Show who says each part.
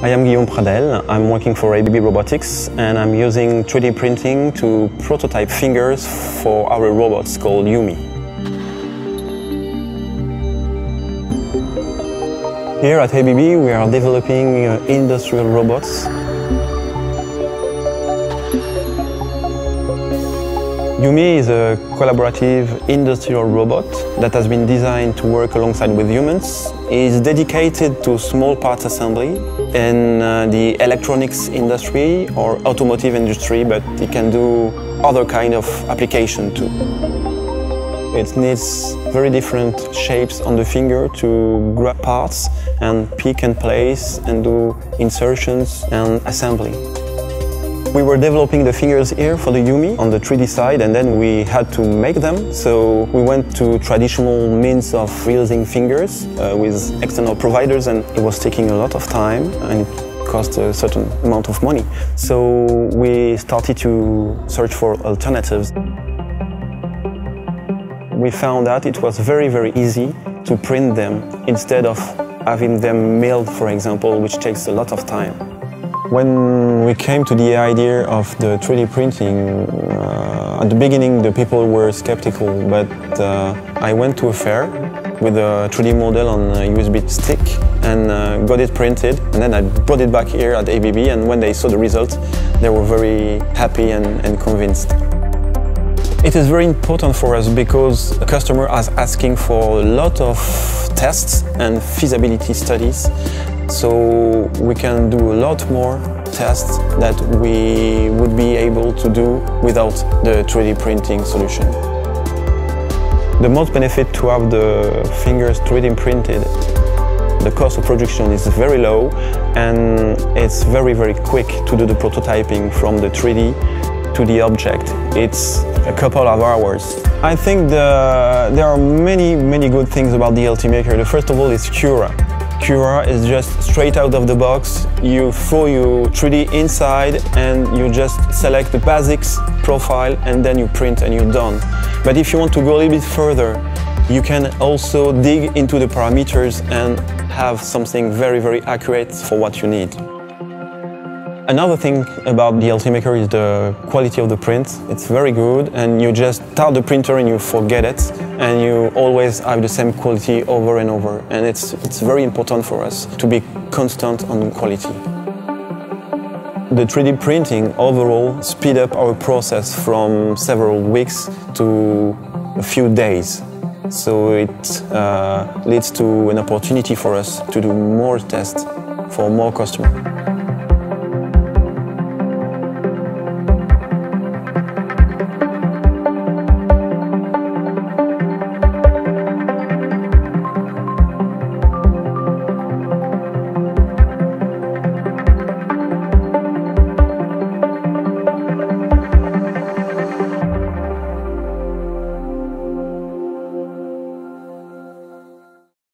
Speaker 1: I am Guillaume Pradel. I'm working for ABB Robotics and I'm using 3D printing to prototype fingers for our robots called Yumi. Here at ABB we are developing industrial robots. Yumi is a collaborative industrial robot that has been designed to work alongside with humans. It is dedicated to small parts assembly in the electronics industry or automotive industry, but it can do other kind of application too. It needs very different shapes on the finger to grab parts and pick and place and do insertions and assembly. We were developing the fingers here for the Yumi on the 3D side, and then we had to make them. So we went to traditional means of reusing fingers with external providers, and it was taking a lot of time and it cost a certain amount of money. So we started to search for alternatives. We found that it was very, very easy to print them instead of having them milled, for example, which takes a lot of time. When we came to the idea of the 3D printing, at the beginning the people were skeptical, but I went to a fair with a 3D model on a USB stick and got it printed, and then I brought it back here at ABB, and when they saw the results they were very happy and convinced. It is very important for us because the customer is asking for a lot of tests and feasibility studies. So we can do a lot more tests that we would be able to do without the 3D printing solution. The most benefit to have the fingers 3D printed, the cost of production is very low and it's very, very quick to do the prototyping from the 3D to the object. It's a couple of hours. I think there are many good things about the Ultimaker. The first of all is Cura. Cura is just straight out of the box. You throw your 3D inside and you just select the basics profile and then you print and you're done. But if you want to go a little bit further, you can also dig into the parameters and have something very, very accurate for what you need. Another thing about the Ultimaker is the quality of the print. It's very good and you just start the printer and you forget it and you always have the same quality over and over, and it's very important for us to be constant on quality. The 3D printing overall speed up our process from several weeks to a few days. So it leads to an opportunity for us to do more tests for more customers.